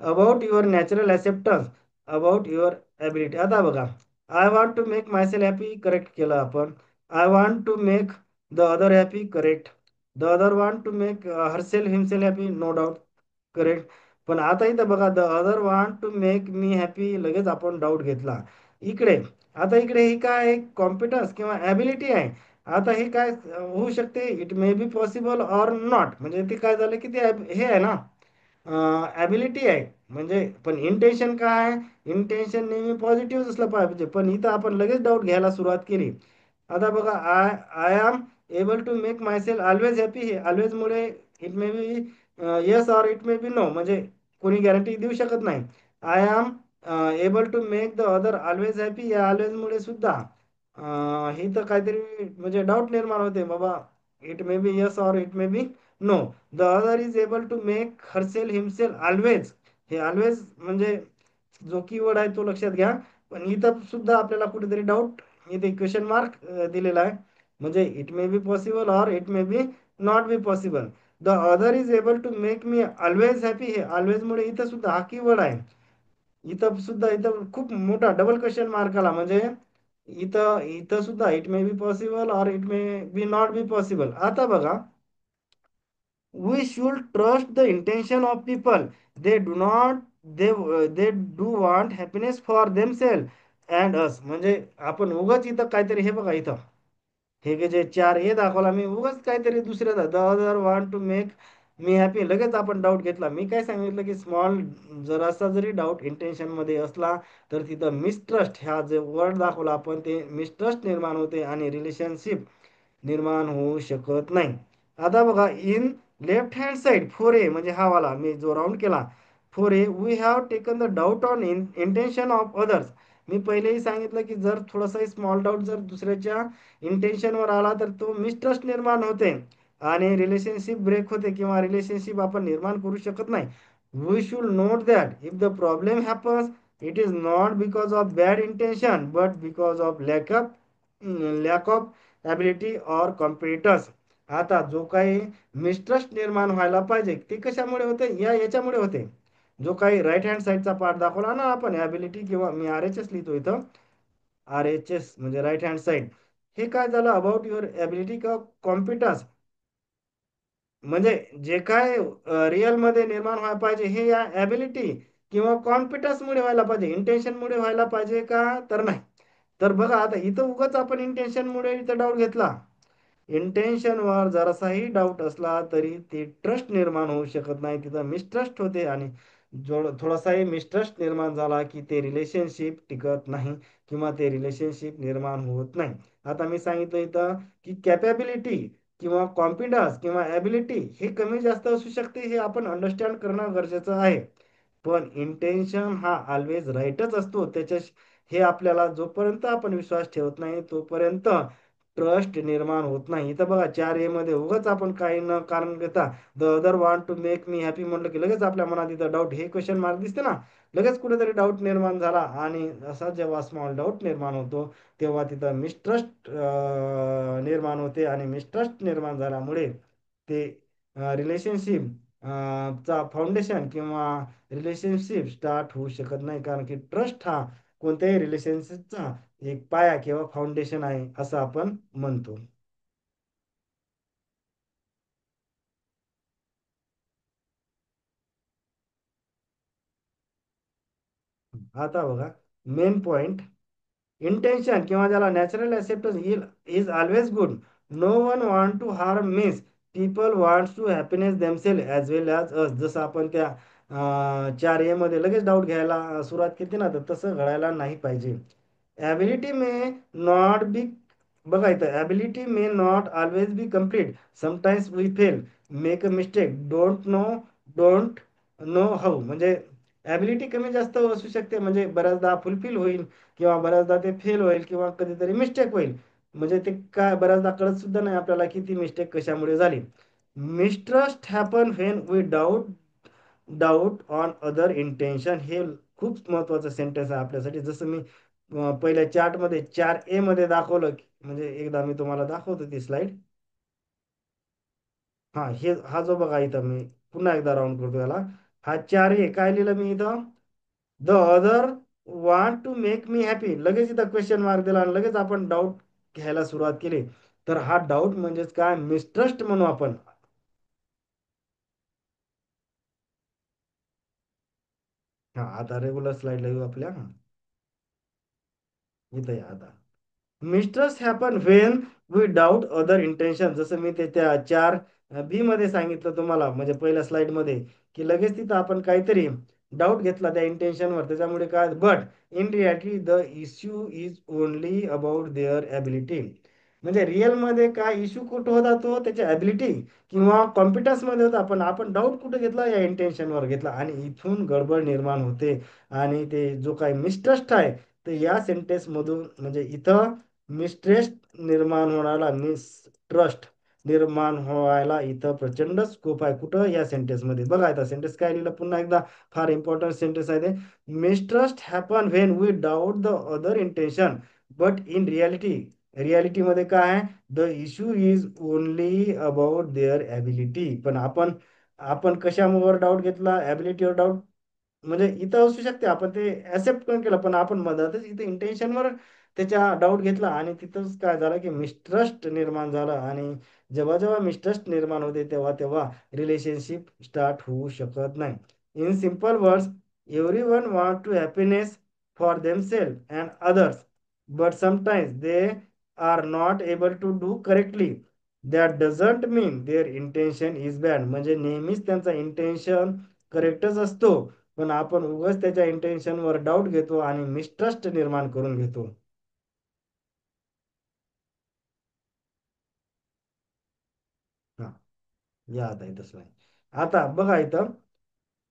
About your natural acceptance, about your ability. आता बघा, I want to make myself happy, correct केलं आपण. I want to make the other happy, correct. The other want to make herself himself happy, no doubt, correct. पण आता इथं बघा, the other want to make me happy, लगेच आपण doubt घेतला इकडे. आता इकडे ही काय कॉम्पिटन्स किंवा ॲबिलिटी आहे. आता हे काय होऊ शकते, it may be possible or not, म्हणजे ते काय झालं की ते हे आहे ना, ॲबिलिटी आहे. म्हणजे पण इंटेन्शन काय आहे, इंटेन्शन नेहमी पॉझिटिव्ह असलं पाहिजे, पण इथं आपण लगेच डाऊट घ्यायला सुरुवात केली. आता बघा, I I am able to make myself always happy, हे ऑलवेज मुळे it may be yes or it may be no, म्हणजे कोणी गॅरंटी देऊ शकत नाही. I am able to make the other always happy, या ऑलवेज मुळे सुद्धा ही तर काहीतरी म्हणजे डाऊट निर्माण होते बाबा, it may be yes or it may be no. The other is able to make herself himself always, हे ऑलवेज म्हणजे जो कीवर्ड आहे तो लक्षात घ्या. पण इथं सुद्धा आपल्याला कुठेतरी डाऊट, इथे क्वेश्चन मार्क दिलेला आहे. म्हणजे it may be possible or it may be not be possible. The other is able to make me always happy, हे ऑलवेज मुळे इथं सुद्धा हा कीवर्ड आहे. इथं सुद्धा इथं खूप मोठा डबल क्वेश्चन मार्क आला, म्हणजे इथं इथं सुद्धा it may be possible or it may be not be possible. आता बघा, we should trust the intention of people, they do not they do want happiness for themselves and us, म्हणजे आपण उगाच इथं काहीतरी, हे बघा इथं हे जे चार हे दाखवला मी, उगाच काहीतरी दुसऱ्या the other want to make me happy, लगेच आपण डाऊट घेतला. मी काय सांगितलं की स्मॉल जरासा जरी डाऊट इंटेन्शन मध्ये असला तर तिथं मिसट्रस्ट ह्या जे वर्ड दाखवला आपण, ते मिसट्रस्ट निर्माण होते आणि रिलेशनशिप निर्माण होऊ शकत नाही. आता बघा, in left hand side 4A, म्हणजे हा वाला मी जो राऊंड केला 4A, we have taken the doubt on intention of others. मी पहिलेही सांगितलं की जर थोडासा स्मॉल डाऊट जर दुसऱ्याच्या इंटेन्शनवर आला तर तो मिसट्रस्ट निर्माण होते आणि रिलेशनशिप ब्रेक होते किंवा रिलेशनशिप आपण निर्माण करू शकत नाही. We should note that if the problem happens, it is not because of bad intention, but because of lack of ability or competence. आता जो काही मिसट्रस्ट निर्माण व्हायला पाहिजे ते कशामुळे होते याच्यामुळे होते. जो काही राईट हँड साईडचा पार्ट दाखवला ना आपण ॲबिलिटी किंवा मी RHS लिहितो इथं. RHS म्हणजे राईट हँड साईड. हे काय झालं अबाउट युअर ॲबिलिटी किंवा कॉम्पिटन्स. म्हणजे जे काय रिअल मध्ये निर्माण व्हायला पाहिजे हे या ॲबिलिटी किंवा कॉन्फिडन्स मुळे व्हायला पाहिजे, इंटेन्शन मुळे व्हायला पाहिजे का तर नाही. तर बघा आता इथं उगाच आपण इंटेन्शन मुळे इथं डाऊट घेतला. इंटेन्शनवर जरासाही डाऊट असला तरी ते ट्रस्ट निर्माण होऊ शकत नाही, तिथं मिसट्रस्ट होते आणि थोडासाही मिसट्रस्ट निर्माण झाला की ते रिलेशनशिप टिकत नाही किंवा ते रिलेशनशिप निर्माण होत नाही. आता मी सांगितलं इथं की कॅपॅबिलिटी किंवा कॉन्फिडन्स किंवा ॲबिलिटी हे कमी जास्त असू शकते, हे आपण अंडरस्टँड करणं गरजेचं आहे. पण इंटेन्शन हा ऑलवेज राईटच असतो. हे आपल्याला जोपर्यंत आपण विश्वास ठेवत नाही तोपर्यंत ट्रस्ट निर्माण होत नाही. इथं बघा 4A मध्ये उगाच आपण काही न कारण घेता the other want to make me happy म्हटलं की लगेच आपल्या मनात इथं डाऊट हे क्वेश्चन मार्क दिसते ना. लगेच कुठेतरी डाऊट निर्माण झाला आणि असा जेव्हा स्मॉल डाऊट निर्माण होतो तेव्हा तिथं मिसट्रस्ट निर्माण होते आणि मिसट्रस्ट निर्माण झाल्यामुळे ते रिलेशनशिप चा फाउंडेशन किंवा रिलेशनशिप स्टार्ट होऊ शकत नाही, कारण की ट्रस्ट हा कोणत्याही रिलेशनशिपचा एक पाया किंवा फाउंडेशन आहे असं आपण म्हणतो. आता बघा मेन पॉइंट. इंटेन्शन किंवा ज्याला natural acceptance is always good. No one want to harm means people want to happiness themselves as well as us. जसं आपण त्या 4A मध्ये लगेच डाऊट घ्यायला सुरुवात केली ना, तर तसं घडायला नाही पाहिजे. Ability may not be. बघा इथं ability may not always be complete. Sometimes we fail, make a mistake, don't know how. म्हणजे ॲबिलिटी कमी जास्त असू शकते, म्हणजे बऱ्याचदा फुलफिल होईल किंवा बऱ्याचदा ते फेल होईल किंवा कधीतरी मिस्टेक होईल. म्हणजे ते काय बऱ्याचदा कळत सुद्धा नाही आपल्याला की ती मिस्टेक कशामुळे झाली. Mistrust happen when we doubt on other intention. हे खूप महत्वाचं सेंटेन्स आहे आपल्यासाठी. जसं मी पहिल्या चार्टमध्ये 4A मध्ये दाखवलं म्हणजे एकदा मी तुम्हाला दाखवतो ती स्लाइड. हा जो बघा इथं मी पुन्हा एकदा राऊंड करतो याला. हा 4A काय लिहिलं मी इथं. The other want to make me happy. लगेच इथं क्वेश्चन मार्क दिला आणि लगेच आपण डाऊट घ्यायला सुरुवात केली. तर हा डाऊट म्हणजेच काय मिसट्रस्ट म्हणू आपण. आता रेग्युलर स्लाइडला येऊ आपल्या. इथं या आता. Mistrust happen when we doubt other intention. जसं मी ते त्या 4B मध्ये सांगितलं तुम्हाला म्हणजे पहिल्या स्लाइड मध्ये की लगेच तिथं आपण काहीतरी डाऊट घेतला त्या इंटेन्शनवर, त्याच्यामुळे काय but in reality the issue is only about their ability. म्हणजे रिअलमध्ये काय इश्यू कुठं होता तो त्याच्या ॲबिलिटी किंवा कॉम्पिटन्स मध्ये होता, पण आपण डाऊट कुठं घेतला या इंटेन्शनवर घेतला आणि इथून गडबड निर्माण होते. आणि ते जो काही मिसट्रस्ट आहे तर या सेंटेन्स मधून म्हणजे इथं मिसट्रस्ट निर्माण होण्याला मिसट्रस्ट निर्माण व्हायला इथं प्रचंड स्कोप आहे. कुठं या सेंटेन्स मध्ये बघा इथं सेंटेन्स काय लिहिलं पुन्हा एकदा. फार इम्पॉर्टंट सेंटेन्स आहे ते. Mistrust happen when we doubt the other intention but in reality मध्ये काय आहे the issue is only about their ability. पण आपण कशावर डाऊट घेतला ॲबिलिटीवर डाऊट. म्हणजे इथं असू शकते आपण ते ऍक्सेप्ट पण केलं, पण आपण मधातच इथे इंटेन्शनवर त्याच्या डाऊट घेतला आणि तिथंच काय झालं की मिसट्रस्ट निर्माण झाला. आणि जेव्हा जेव्हा मिसट्रस्ट निर्माण होते तेव्हा तेव्हा रिलेशनशिप स्टार्ट होऊ शकत नाही. In simple words, every one want to happiness for themselves and others, but sometimes they are not able to do correctly. That doesn't mean their intention is bad. म्हणजे नेहमीच त्यांचा इंटेन्शन करेक्टच असतो, पण आपण उगाच त्याच्या इंटेन्शनवर डाऊट घेतो आणि मिसट्रस्ट निर्माण करून घेतो. हा या आता इथं slide. आता बघा इथं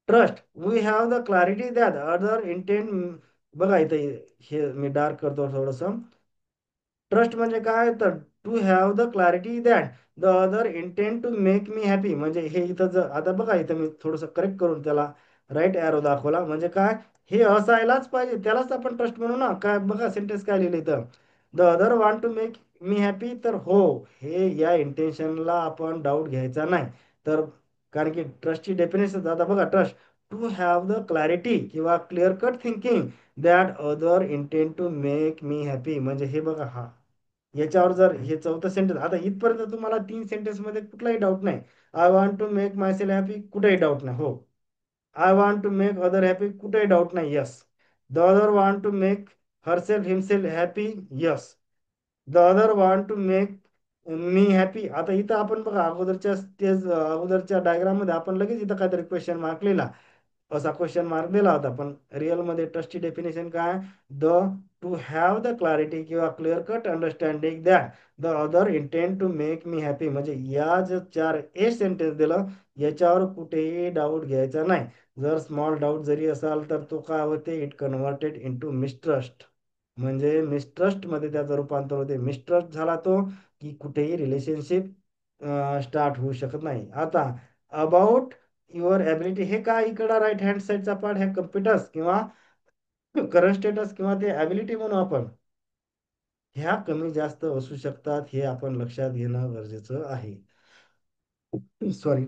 trust we have the clarity that other intent. बघा इथं हे मी डार्क करतो थोडस. ट्रस्ट म्हणजे काय तर to have the clarity that the other intent to make me happy. म्हणजे हे इथं आता बघा इथं मी थोडंसं करेक्ट करून त्याला राईट एरो दाखवला म्हणजे काय, हे असायलाच पाहिजे त्यालाच आपण ट्रस्ट म्हणू ना. काय बघा सेंटेन्स काय लिहिले तर, the other want to make me happy, तर हो, हे या इंटेन्शनला आपण डाऊट घ्यायचा नाही. तर कारण की ट्रस्टची डेफिनेशन आता बघा, trust to have the clarity किंवा clear cut thinking that other intend to make me happy. म्हणजे हे बघा, हा याच्यावर जर हे चौथं सेंटेन्स, आता इथपर्यंत तुम्हाला तीन सेंटेन्स मध्ये कुठलाही डाऊट नाही. I want to make my self happy, कुठेही डाऊट नाही, हो. I want to make other happy, कुठेही डाऊट नाही, yes. The other want to make herself himself happy, yes. The other want to make me happy. आता इथं आपण बघा अगोदरच्या स्टेज, अगोदरच्या डायग्राम मध्ये आपण लगेच इथं काहीतरी क्वेश्चन मार्क लिहिला, असा क्वेश्चन मार्क दिला होता. पण रिअल मध्ये ट्रस्टची डेफिनेशन काय, the to have the clarity किंवा clear cut understanding that the other intend to make me happy. म्हणजे या जे चार ए सेंटेन्स दिलं, याच्यावर कुठेही डाऊट घ्यायचा नाही. जर स्मॉल डाऊट जरी असाल तर तो काय होते, इट कन्वर्टेड इंटू मिसट्रस्ट. म्हणजे मिसट्रस्ट मध्ये त्याचं रूपांतर होते. मिसट्रस्ट झाला तो की कुठेही रिलेशनशिप स्टार्ट होऊ शकत नाही. आता अबाउट युअर ॲबिलिटी, हे काय इकडं राईट हँड साईडचा पार्ट, हे कम्प्युटर्स किंवा करंट स्टेटस किंवा ते ॲबिलिटी म्हणू आपण, ह्या कमी जास्त असू शकतात, हे आपण लक्षात घेणं गरजेचं आहे. सॉरी.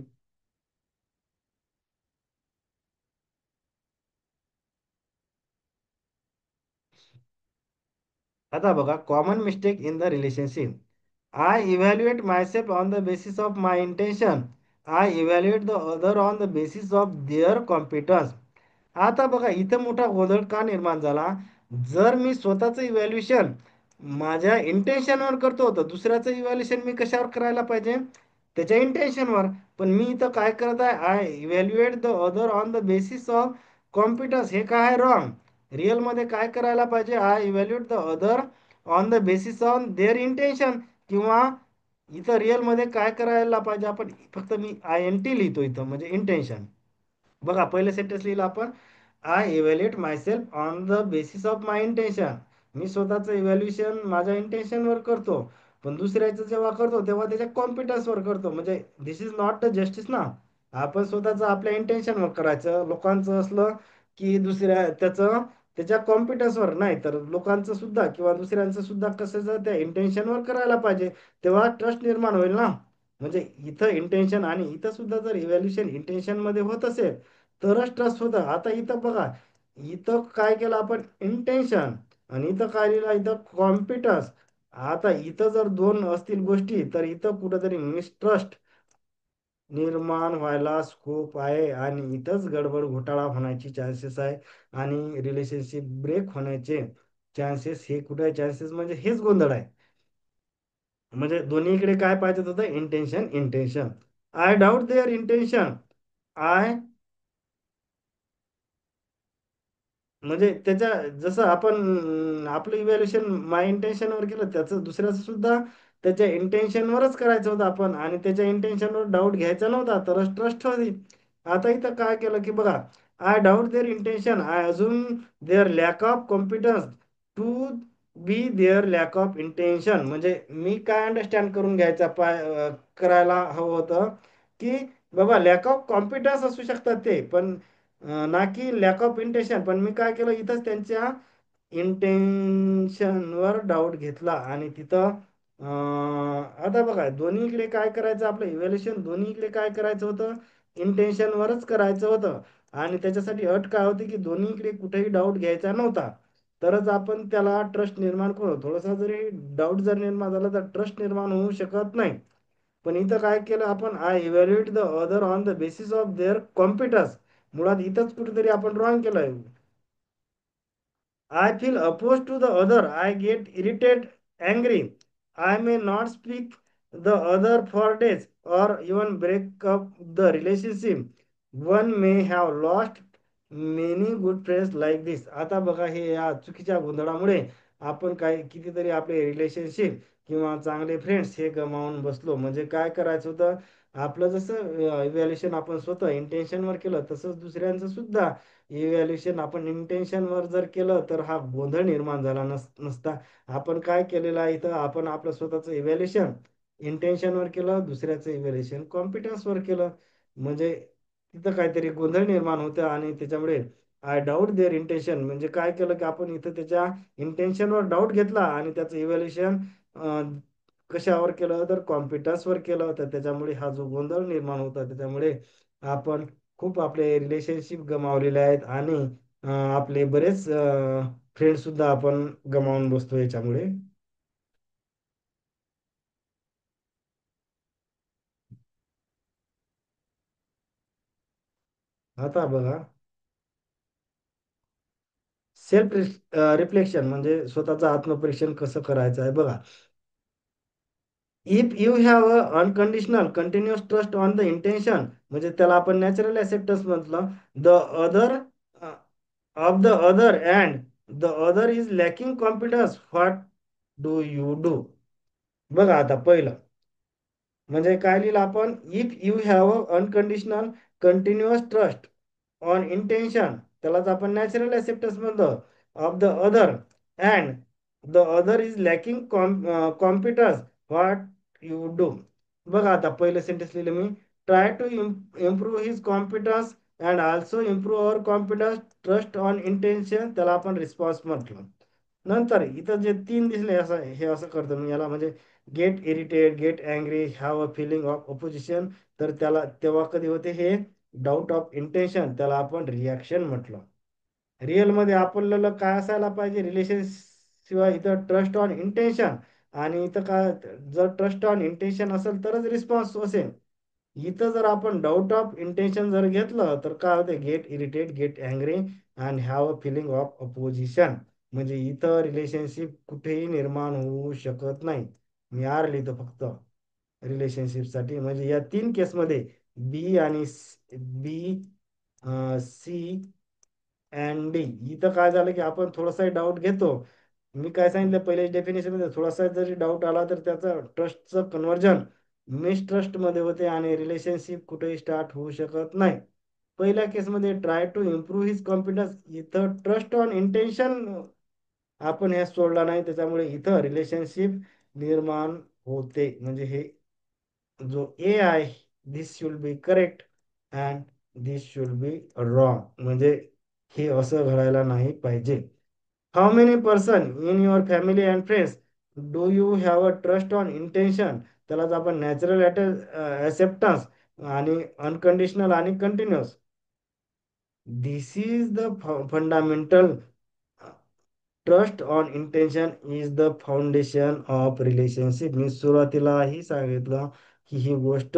आता बघा, common mistake in the relationship, I evaluate myself on the basis of my intention, I evaluate the other on the basis of their competence. आता बघा इथं मोठा गोंधळ का निर्माण झाला, जर मी स्वतःचं इव्हॅल्युएशन माझ्या इंटेन्शनवर करतो, तर दुसऱ्याचं इव्हॅल्युएशन मी कशावर करायला पाहिजे, त्याच्या इंटेन्शनवर. पण मी इथं काय करत आहे, I evaluate the other on the basis of competence, हे काय आहे, रॉंग. रिअलमध्ये काय करायला पाहिजे, I evaluate the other on the basis on their intention. किंवा इथं रिअलमध्ये काय करायला पाहिजे, आपण फक्त मी आय एन टी लिहितो इथं, म्हणजे इंटेन्शन. बघा पहिलं सेंटेन्स लिहिलं आपण, I evaluate myself on the basis of my intention. मी स्वतःचं इव्हॅल्युएशन माझ्या इंटेन्शनवर करतो. पण दुसऱ्याचं जेव्हा करतो तेव्हा त्याच्या कॉम्पिटन्सवर करतो. म्हणजे दिस इज नॉट द जस्टिस ना. आपण स्वतःचं आपल्या इंटेन्शनवर करायचं, लोकांचं असलं की दुसऱ्या त्याचं त्याच्या कॉम्पिटन्सवर नाही, तर लोकांचं सुद्धा किंवा दुसऱ्यांचं सुद्धा कसं त्या इंटेन्शनवर करायला पाहिजे, तेव्हा ट्रस्ट निर्माण होईल ना. म्हणजे इथं इंटेन्शन आणि इथं सुद्धा जर इव्हॅल्युएशन इंटेन्शन मध्ये होत असेल तरच ट्रस्ट होतं. आता इथं बघा, इथं काय केलं आपण, इंटेन्शन, आणि इथं काय लिहिलं, इथं कॉम्पिटन्स. आता इथं जर दोन असतील गोष्टी, तर इथं कुठंतरी मिसट्रस्ट निर्माण व्हायला स्कोप आहे, आणि इथंच गडबड घोटाळा होण्याची चान्सेस आहे, आणि रिलेशनशिप ब्रेक होण्याचे चान्सेस, हे कुठे चान्सेस म्हणजे हेच गोंधळ आहे. म्हणजे दोन्हीकडे काय पाहिजे होतं, intention intention. I doubt their intention. I म्हणजे त्याच्या, जसं आपण आपलं इव्हॅल्युएशन माय इंटेन्शनवर केलं, त्याचं दुसऱ्याचं सुद्धा त्याच्या इंटेन्शनवरच करायचं होतं आपण, आणि त्याच्या इंटेन्शनवर डाऊट घ्यायचा नव्हता, तरच ट्रस्ट होती. आता इथं काय केलं की बघा, I doubt their intention, I अजून their lack of confidence to be their lack of intention. म्हणजे मी काय अंडरस्टँड करून घ्यायचा करायला हवं होतं की बाबा लॅक ऑफ कॉन्फिडन्स असू शकतात ते, पण ना की लॅक ऑफ इंटेन्शन. पण मी काय केलं, इथंच त्यांच्या इंटेन्शनवर डाऊट घेतला, आणि तिथं आता बघा दोन्हीकडे काय करायचं, आपलं इव्हॅल्युएशन दोन्हीकडे काय करायचं होतं, इंटेन्शनवरच करायचं होतं. आणि त्याच्यासाठी अट काय होती की दोन्हीकडे कुठेही डाऊट घ्यायचा नव्हता, तरच आपण त्याला ट्रस्ट निर्माण करू. थोडासा जरी डाऊट जर निर्माण झाला तर ट्रस्ट निर्माण होऊ शकत नाही. पण इथं काय केलं आपण, I evaluate the other on the basis of their competence. मुळात इथंच कुठेतरी आपण रॉंग केलंय. I feel opposed to the other. I get irritated, angry. I may not speak the other for days or even break up the relationship. One may have lost many good friends like this. आता बघा, हे या चुकीच्या गोंधळामुळे आपण काय कितीतरी आपले रिलेशनशिप किंवा चांगले फ्रेंड्स हे गमावून बसलो. म्हणजे काय करायचं होतं, आपलं जसं इव्हॅल्युएशन आपण स्वतः इंटेन्शनवर केलं, तसंच दुसऱ्यांचं सुद्धा इव्हॅल्युएशन आपण इंटेन्शनवर जर केलं तर हा गोंधळ निर्माण झाला नसता. आपण काय केलेलं आहे इथं, आपण आपलं स्वतःचं इव्हॅल्युएशन इंटेन्शनवर केलं, दुसऱ्याचं इव्हॅल्युएशन कॉम्पिटन्सवर केलं. म्हणजे तिथं काहीतरी गोंधळ निर्माण होतं आणि त्याच्यामुळे आय डाऊट देअर इंटेन्शन, म्हणजे काय केलं की आपण इथं त्याच्या इंटेन्शनवर डाऊट घेतला आणि त्याचं इव्हॅल्युएशन कशावर केलं तर कॉम्पिटन्सवर केलं होतं. त्याच्यामुळे हा जो गोंधळ निर्माण होता त्याच्यामुळे आपण खूप आपले रिलेशनशिप गमावलेले आहेत आणि आपले बरेच फ्रेंड सुद्धा आपण गमावून बसतो याच्यामुळे. आता बघा, सेल्फ रिफ्लेक्शन म्हणजे स्वतःचं आत्मपरीक्षण कसं करायचं आहे बघा. If you have a unconditional continuous trust on the intention, म्हणजे त्याला आपण नॅचरल ऍक्सेप्टन्स म्हटलं. The other of the other and the other is lacking confidence, what do you do? बघा आता पहिलं म्हणजे काय लिहिलं आपण, if you have a unconditional continuous trust on intention, त्यालाच आपण नॅचरल ऍक्सेप्टन्स म्हणतो. Of the other and the other is lacking competence, what you do? बघा आता पहिलं सेंटेन्स लिहिलं मी, try to improve his competence and also improve our confidence, trust on intention, त्याला आपण रिस्पॉन्स म्हटलं. नंतर इथं जे तीन दिसले असं हे असं करतो मी याला, म्हणजे get irritated, get angry, have a feeling of opposition, तर त्याला तेव्हा कधी होते हे डाऊट ऑफ इंटेन्शन, त्याला आपण रिॲक्शन म्हटलं. रिअल मध्ये आपल्याला काय असायला पाहिजे रिलेशन शिवाय, इथं ट्रस्ट ऑन इंटेन्शन, आणि इथं काय, जर ट्रस्ट ऑन इंटेन्शन असेल तरच रिस्पॉन्स असेल. इथं जर आपण डाऊट ऑफ इंटेन्शन जर घेतलं तर काय होते, get irritate, get angry and have a feeling of opposition, म्हणजे इथं रिलेशनशिप कुठेही निर्माण होऊ शकत नाही. मी आर लिहितो फक्त रिलेशनशिपसाठी, म्हणजे या तीन केसमध्ये बी आणि बी, सी अँड डी, इथं काय झालं की आपण थोडासा डाऊट घेतो. मी काय सांगितलं पहिले डेफिनेशन मध्ये, थोडासा जरी डाऊट आला तर त्याचं ट्रस्टचं कन्वर्जन मिसट्रस्ट मध्ये होते आणि रिलेशनशिप कुठेही स्टार्ट होऊ शकत नाही. पहिल्या केसमध्ये try to improve his confidence, इथं ट्रस्ट ऑन इंटेन्शन आपण हे सोडला नाही, त्याच्यामुळे इथं रिलेशनशिप निर्माण होते. म्हणजे हे जो ए आहे, this should be correct and this should be wrong, म्हणजे हे असं घडायला नाही पाहिजे. How many person in your family and friends do you have a trust on intention, त्यालाच आपण नॅचरल ॲक्सेप्टन्स आणि अनकंडिशनल आणि continuous. This is the fundamental. Trust on intention is the foundation of relationship. मी सुरुवातीलाही सांगितलं की ही गोष्ट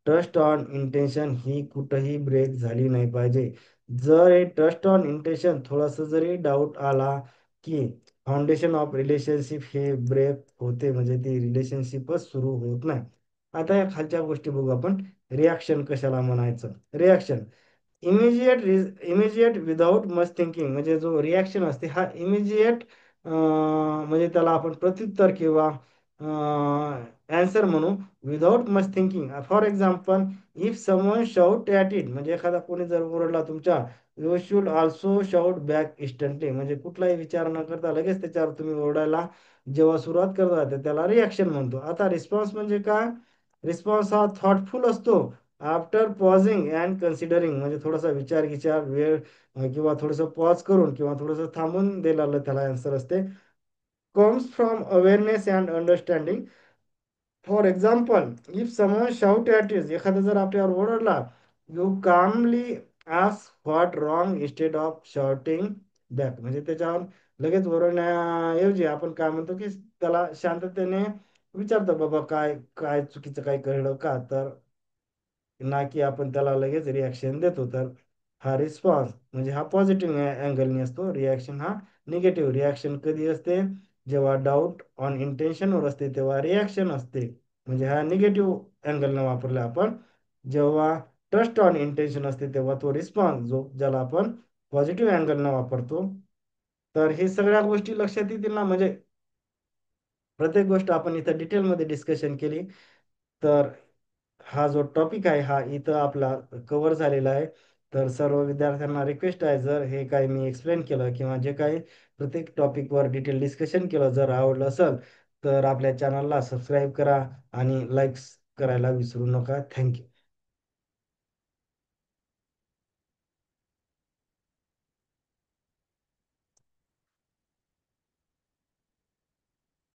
trust on intention ही कुठंही ब्रेक झाली नाही पाहिजे. जर हे ट्रस्ट ऑन इंटेन्शन थोडंसं जरी डाऊट आला की फाउंडेशन ऑफ रिलेशनशिप हे ब्रेक होते, म्हणजे ती रिलेशनशिपच सुरू होत नाही. आता या खालच्या गोष्टी बघू आपण. रिॲक्शन कशाला म्हणायचं? Reaction immediate without much thinking, म्हणजे जो रिॲक्शन असते हा इमिजिएट, म्हणजे त्याला आपण प्रत्युत्तर किंवा अँसर म्हणू, without much thinking. For example, if someone shout at it, म्हणजे एखादा कोणी जर ओरडला तुमच्या, you should also shout back instantly, म्हणजे कुठलाही विचार न करता लगेच त्याच्यावर तुम्ही ओरडायला जेव्हा सुरुवात करता त्याला रिॲक्शन म्हणतो. आता रिस्पॉन्स म्हणजे काय? रिस्पॉन्स हा थॉटफुल असतो, आफ्टर पॉझिंग अँड कन्सिडरिंग, म्हणजे थोडासा विचार विचार वेळ किंवा थोडंसं पॉज करून किंवा थोडंसं थांबून दिलेलं त्याला आन्सर असते. Comes from awareness and understanding. For example, if someone shout at us, एखादा जर आपल्यावर ओरडला, you calmly ask what wrong instead of shouting back, म्हणजे त्याच्यावर लगेच ओरडण्याऐवजी आपण काय म्हणतो की त्याला शांततेने विचारतो, बाबा काय काय चुकीचं काय कळलं का, तर ना की आपण त्याला लगेच रिॲक्शन देतो. तर हा रिस्पॉन्स म्हणजे हा पॉझिटिव्ह अँगलने असतो. रिॲक्शन हा निगेटिव्ह. रिॲक्शन कधी असते? जेव्हा डाऊट ऑन इंटेन्शनवर असते तेव्हा रिॲक्शन असते, म्हणजे हा निगेटिव्ह अँगलनं वापरला आपण. जेव्हा ट्रस्ट ऑन इंटेन्शन असते तेव्हा तो रिस्पॉन्स जो ज्याला आपण पॉझिटिव्ह अँगलनं वापरतो. तर हे सगळ्या गोष्टी लक्षात येतील ना, म्हणजे प्रत्येक गोष्ट आपण इथं डिटेलमध्ये डिस्कशन केली. तर हा जो टॉपिक आहे हा इथं आपला कव्हर झालेला आहे. तर सर्व विद्यार्थ्यांना रिक्वेस्ट आहे, जर हे काही मी एक्सप्लेन केलं किंवा जे काही प्रत्येक टॉपिकवर डिटेल डिस्कशन केलं जर आवडलं असेल तर आपल्या चॅनलला सबस्क्राईब करा आणि लाईक्स करायला विसरू नका. थँक्यू.